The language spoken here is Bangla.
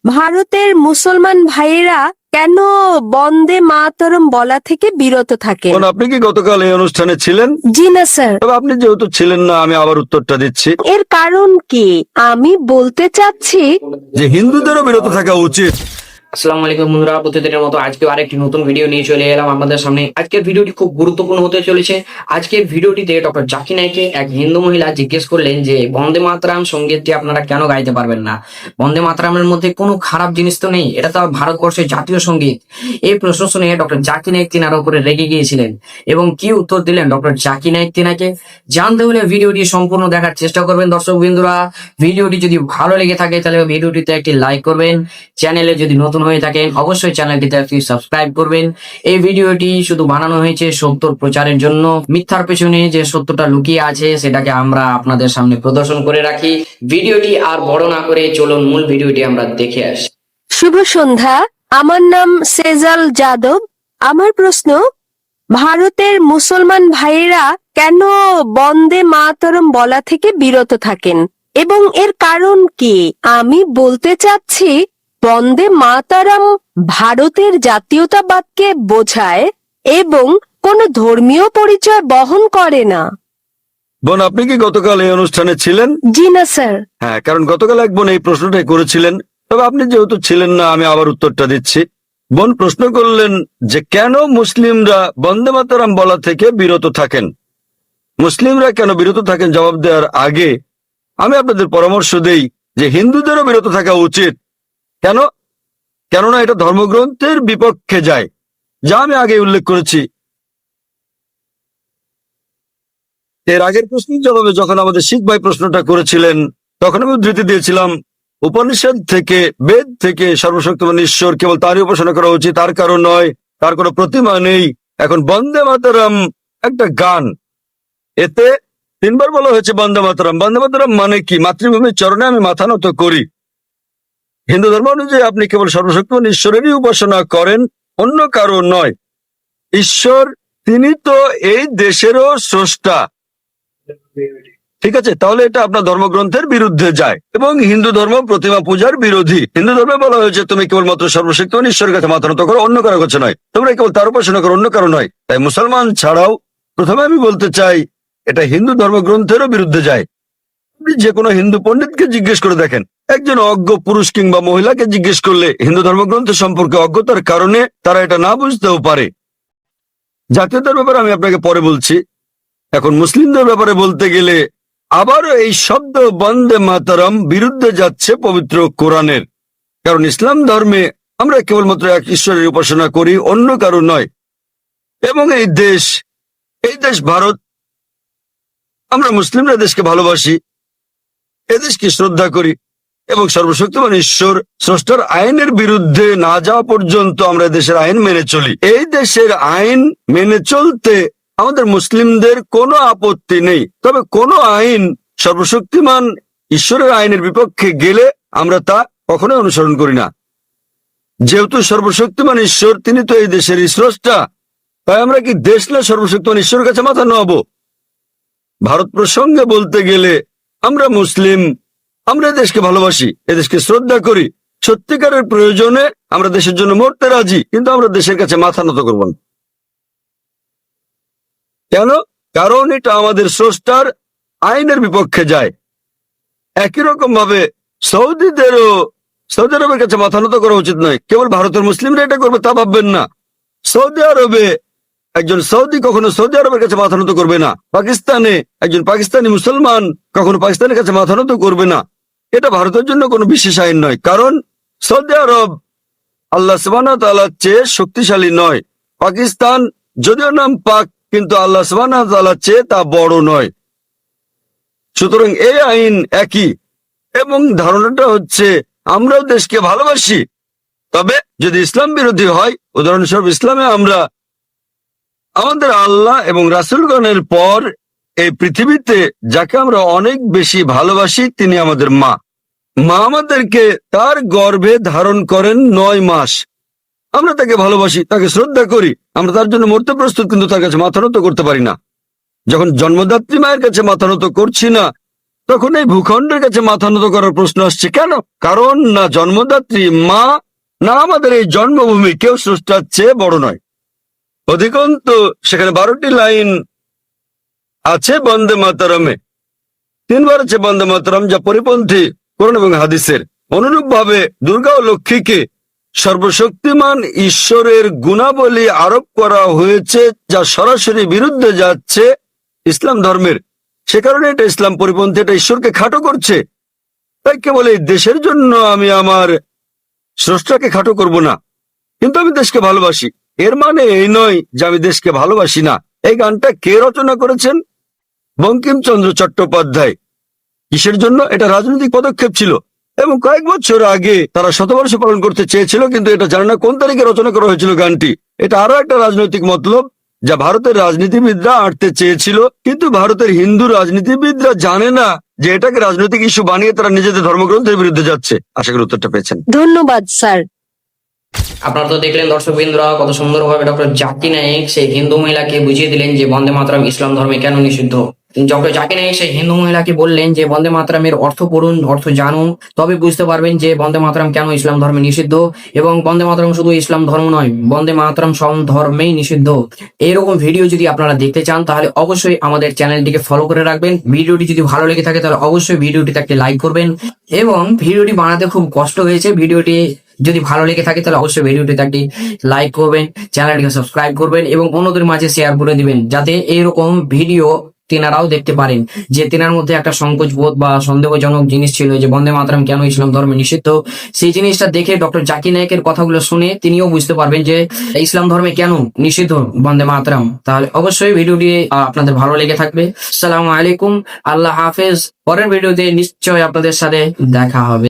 ভারতের মুসলমান ভাইয়েরা কেন বন্দে মাতরম বলা থেকে বিরত থাকেন? আপনি কি গতকাল এই অনুষ্ঠানে ছিলেন? জি না স্যার। তবে আপনি যেহেতু ছিলেন না, আমি আবার উত্তরটা দিচ্ছি এর কারণ কি? আমি বলতে চাচ্ছি যে হিন্দুদেরও বিরত থাকা উচিত। আসসালামু আলাইকুম বন্ধুরা, প্রতিদিনের মতো আজকে আরেকটি নতুন ভিডিও নিয়ে চলে এলাম আপনাদের সামনে। আজকের ভিডিওটি খুব গুরুত্বপূর্ণ হতে চলেছে। আজকের ভিডিওটিতে ডক্টর জাকির নায়েককে এক হিন্দু মহিলা জিজ্ঞেস করলেন যে বন্দে মাতরম সঙ্গীতটি আপনারা কেন গাইতে পারবেন না? বন্দে মাতরমের মধ্যে কোনো খারাপ জিনিস তো নেই, এটা তো ভারতবর্ষের জাতীয় সঙ্গীত। এই প্রশ্ন শুনে ডক্টর জাকির নায়েক তিনার উপরে রেগে গিয়েছিলেন এবং কি উত্তর দিলেন ডক্টর জাকির নায়েক তিনাকে জানতে হলে ভিডিওটি সম্পূর্ণ দেখার চেষ্টা করবেন। দর্শক বিন্দুরা, ভিডিওটি যদি ভালো লেগে থাকে তাহলে ভিডিওটিতে একটি লাইক করবেন। চ্যানেলে যদি নতুন হয়ে থাকেন অবশ্যই চ্যানেলটিতে একটি সাবস্ক্রাইব করবেন। এই ভিডিওটি শুধু বানানো হয়েছে সত্যর প্রচারের জন্য। মিথ্যার পেছনে যে সত্যটা লুকিয়ে আছে সেটাকে আমরা আপনাদের সামনে প্রদর্শন করে রাখি। ভিডিওটি আর বড় না করে চলুন মূল ভিডিওটি আমরা দেখে আসি। শুভ সন্ধ্যা। আমার নাম সেজাল যাদব। আমার প্রশ্ন, ভারতের মুসলমান ভাইয়েরা কেন বন্দে মাতরম বলা থেকে বিরত থাকেন এবং এর কারণ কি? আমি বলতে চাচ্ছি বন্দে মাতরম ভারতের জাতীয়তাবাদকে বোঝায় এবং কোনো ধর্মীয় পরিচয় বহন করে না। বোন, আপনি কি গতকাল এই অনুষ্ঠানে ছিলেন? জি না স্যার। হ্যাঁ, কারণ গতকাল এক বোন এই প্রশ্নটাই করেছিলেন। তবে আপনি যেহেতু ছিলেন না, আমি আবার উত্তরটা দিচ্ছি। বোন প্রশ্ন করলেন যে কেন মুসলিমরা বন্দে মাতরম বলা থেকে বিরত থাকেন। মুসলিমরা কেন বিরত থাকেন জবাব দেওয়ার আগে আমি আপনাদের পরামর্শ দেই যে হিন্দুদেরও বিরত থাকা উচিত। কেন? কেননা এটা ধর্মগ্রন্থের বিপক্ষে যায়, যা আমি আগে উল্লেখ করেছি। এর আগের প্রশ্নের জবাবে যখন আমাদের শিখ ভাই প্রশ্নটা করেছিলেন তখন আমি উদ্ধৃতি দিয়েছিলাম উপনিষদ থেকে, বেদ থেকে, সর্বশক্তিমান ঈশ্বর কেবল তারই উপাসনা করা উচিত, তার কারণ নয়, তার কোনো প্রতিমা নেই। এখন বন্দে মাতরম একটা গান, এতে 3 বার বলা হয়েছে বন্দে মাতরম। বন্দে মাতরম মানে কি? মাতৃভূমির চরণে আমি মাথা নত করি। হিন্দু ধর্ম অনুযায়ী আপনি কেবল সর্বশক্তিমান ঈশ্বরেরই উপাসনা করেন, অন্য কারো নয়। ঈশ্বর তিনি তো এই দেশেরও স্রষ্টা, ঠিক আছে? তাহলে এটা আপনার ধর্মগ্রন্থের বিরুদ্ধে যায় এবং হিন্দু ধর্ম প্রতিমা পূজার বিরোধী। হিন্দু ধর্মে বলা হয়েছে তুমি কেবলমাত্র সর্বশক্তিমান ঈশ্বরের কাছে মাথা নত করো, অন্য কারো কাছে নয়। তোমরা কেবল তার উপাসনা করো, অন্য কারো নয়। তাই মুসলমান ছাড়াও প্রথমে আমি বলতে চাই এটা হিন্দু ধর্মগ্রন্থেরও বিরুদ্ধে যায়। আপনি যে কোনো হিন্দু পণ্ডিতকে জিজ্ঞেস করে দেখেন, একজন অজ্ঞ পুরুষ কিংবা মহিলাকে জিজ্ঞেস করলে হিন্দু ধর্মগ্রন্থ সম্পর্কে অজ্ঞতার কারণে তারা এটা না বুঝতেও পারে। জাতীয়তার ব্যাপারে আমি আপনাকে পরে বলছি। এখন মুসলিমদের ব্যাপারে বলতে গেলে আবারও এই শব্দ বন্দে মাতরম বিরুদ্ধে যাচ্ছে পবিত্র কোরআনের। কারণ ইসলাম ধর্মে আমরা কেবলমাত্র এক ঈশ্বরের উপাসনা করি, অন্য কারো নয়। এবং এই দেশ ভারত, আমরা মুসলিমরা দেশকে ভালোবাসি, এদেশকে শ্রদ্ধা করি এবং সর্বশক্তিমান ঈশ্বর স্রষ্টার আইনের বিরুদ্ধে না যাওয়া পর্যন্ত আমরা দেশের আইন মেনে চলি। এই দেশের আইন মেনে চলতে আমাদের মুসলিমদের কোনো আপত্তি নেই। তবে কোনো আইন সর্বশক্তিমান ঈশ্বরের আইনের বিপক্ষে গেলে আমরা তা কখনোই অনুসরণ করি না। যেহেতু সর্বশক্তিমান ঈশ্বর তিনি তো এই দেশের স্রষ্টা, তাই আমরা কি দেশ না সর্বশক্তিমান ঈশ্বরের কাছে মাথা নোয়াবো? ভারত প্রসঙ্গে বলতে গেলে আমরা মুসলিম, আমরা দেশকে ভালোবাসি, এদেশকে শ্রদ্ধা করি। সত্যিকারের প্রয়োজনে আমরা দেশের জন্য মরতে রাজি, কিন্তু আমরা দেশের কাছে মাথা নত করব না। কেন? কারণ এটা আমাদের স্রষ্টার আইনের বিপক্ষে যায়। একই রকম ভাবে সৌদি আরবের কাছে মাথা নত করা উচিত নয়। কেবল ভারতের মুসলিমরা এটা করবে তা ভাববেন না। সৌদি আরবে একজন সৌদি কখনো সৌদি আরবের কাছে মাথা নত করবে না। পাকিস্তানে একজন পাকিস্তানি মুসলমান কখনো পাকিস্তানের কাছে মাথা নত করবে না। এটা ভারতের জন্য কোনো বিশেষ আইন নয়, কারণ সৌদি আরব আল্লাহ সুবহানাহু ওয়া তাআলার চেয়ে শক্তিশালী নয়। পাকিস্তান যদিও নাম পাক, কিন্তু আল্লাহ সুবহানাহু ওয়া তাআলার চেয়ে তা বড় নয়। সুতরাং এই আইন একই এবং ধারণাটা হচ্ছে আমরাও দেশকে ভালোবাসি, তবে যদি ইসলাম বিরোধী হয়, উদাহরণস্বরূপ ইসলামে আমরা আমাদের আল্লাহ এবং রাসূলগণের পর এই পৃথিবীতে যাকে আমরা অনেক বেশি ভালোবাসি তিনি আমাদের মা। মা আমাদেরকে তার গর্ভে ধারণ করেন 9 মাস। আমরা তাকে ভালোবাসি, তাকে শ্রদ্ধা করি, আমরা তার জন্য মরতে প্রস্তুত, কিন্তু তার কাছে মাথা নত করতে পারি না। যখন জন্মদাত্রী মায়ের কাছে মাথা নত করছি না, তখন এই ভূখণ্ডের কাছে মাথা নত করার প্রশ্ন আসছে কেন? কারণ না জন্মদাত্রী মা না আমাদের এই জন্মভূমি কেউ স্রষ্টার চেয়ে বড় নয়। অধিকন্ত সেখানে 12টি লাইন আছে বন্দে মাতরমে, 3 বার আছে বন্দে মাতরম, যা পরিপন্থী কোরআন এবং হাদিসের। অনুরূপ ভাবে দুর্গা ও লক্ষ্মীকে সর্বশক্তিমান ঈশ্বরের গুণাবলী আরোপ করা হয়েছে, যা সরাসরি বিরুদ্ধে যাচ্ছে ইসলাম ধর্মের। সে কারণে এটা ইসলাম পরিপন্থী, এটা ঈশ্বরকে খাটো করছে। তাই কেবল এই দেশের জন্য আমি আমার স্রষ্টাকে খাটো করব না, কিন্তু আমি দেশকে ভালোবাসি। এর মানে এই নয় যে আমি দেশকে ভালোবাসি না। এই গানটা কে রচনা করেছেন? বঙ্কিমচন্দ্র চট্টোপাধ্যায়। কিসের জন্য? এটা রাজনৈতিক পদক্ষেপ ছিল এবং কয়েক বছর আগে তারা শতবর্ষ পালন করতে চেয়েছিল, কিন্তু এটা জানে না কোন তারিখে রচনা করা হয়েছিল গানটি। এটা আরো একটা রাজনৈতিক মতলব যা ভারতের রাজনীতিবিদরা আঁটতে চেয়েছিল, কিন্তু ভারতের হিন্দু রাজনীতিবিদরা জানে না যে এটাকে রাজনৈতিক ইস্যু বানিয়ে তারা নিজেদের ধর্মগ্রন্থের বিরুদ্ধে যাচ্ছে। আশা করি উত্তরটা পেয়েছেন। ধন্যবাদ স্যার। আপনারা তো দেখলেন দর্শক বিন্দুরা, কত সুন্দরভাবে ডক্টর জাকির নায়েক সেই হিন্দু মহিলাকে বুঝিয়ে দিলেন যে বন্দে মাতরম ইসলাম ধর্মে কেন নিষিদ্ধ। ডক্টর জাকির নায়েক সেই হিন্দু মহিলাকে বললেন যে বন্দে মাতরমের অর্থ পড়ুন, অর্থ জানুন, তবে বুঝতে পারবেন যে বন্দে মাতরম কেন ইসলাম ধর্মে নিষিদ্ধ। এবং বন্দে মাতরম শুধু ইসলাম ধর্ম নয়, বন্দে মাতরম সব ধর্মেই নিষিদ্ধ। এরকম ভিডিও যদি আপনারা দেখতে চান তাহলে অবশ্যই আমাদের চ্যানেলটিকে ফলো করে রাখবেন। ভিডিওটি যদি ভালো লেগে থাকে তাহলে অবশ্যই ভিডিওটিতে একটি লাইক করবেন। এবং ভিডিওটি বানাতে খুব কষ্ট হয়েছে, ভিডিওটি যদি ভালো লেগে থাকে তাহলে অবশ্যই ভিডিওটিতে একটি লাইক করবেন, চ্যানেলটিকে সাবস্ক্রাইব করবেন এবং অন্যদের মাঝে শেয়ার করে দিবেন, যাতে এইরকম ভিডিও তেনারাও দেখতে পারেন। যে তেনার মধ্যে একটা সংকোচ বোধ বা সন্দেহজনক জিনিস ছিল যে বন্দে মাতরম কেন ইসলাম ধর্মে নিষিদ্ধ, সেই জিনিসটা দেখে ডক্টর জাকির নায়েকের কথাগুলো শুনে তিনিও বুঝতে পারবেন যে ইসলাম ধর্মে কেন নিষিদ্ধ বন্দে মাতরম। তাহলে অবশ্যই ভিডিওটি আপনাদের ভালো লেগে থাকবে। আসসালামু আলাইকুম, আল্লাহ হাফেজ। পরের ভিডিওতে নিশ্চয়ই আপনাদের সাথে দেখা হবে।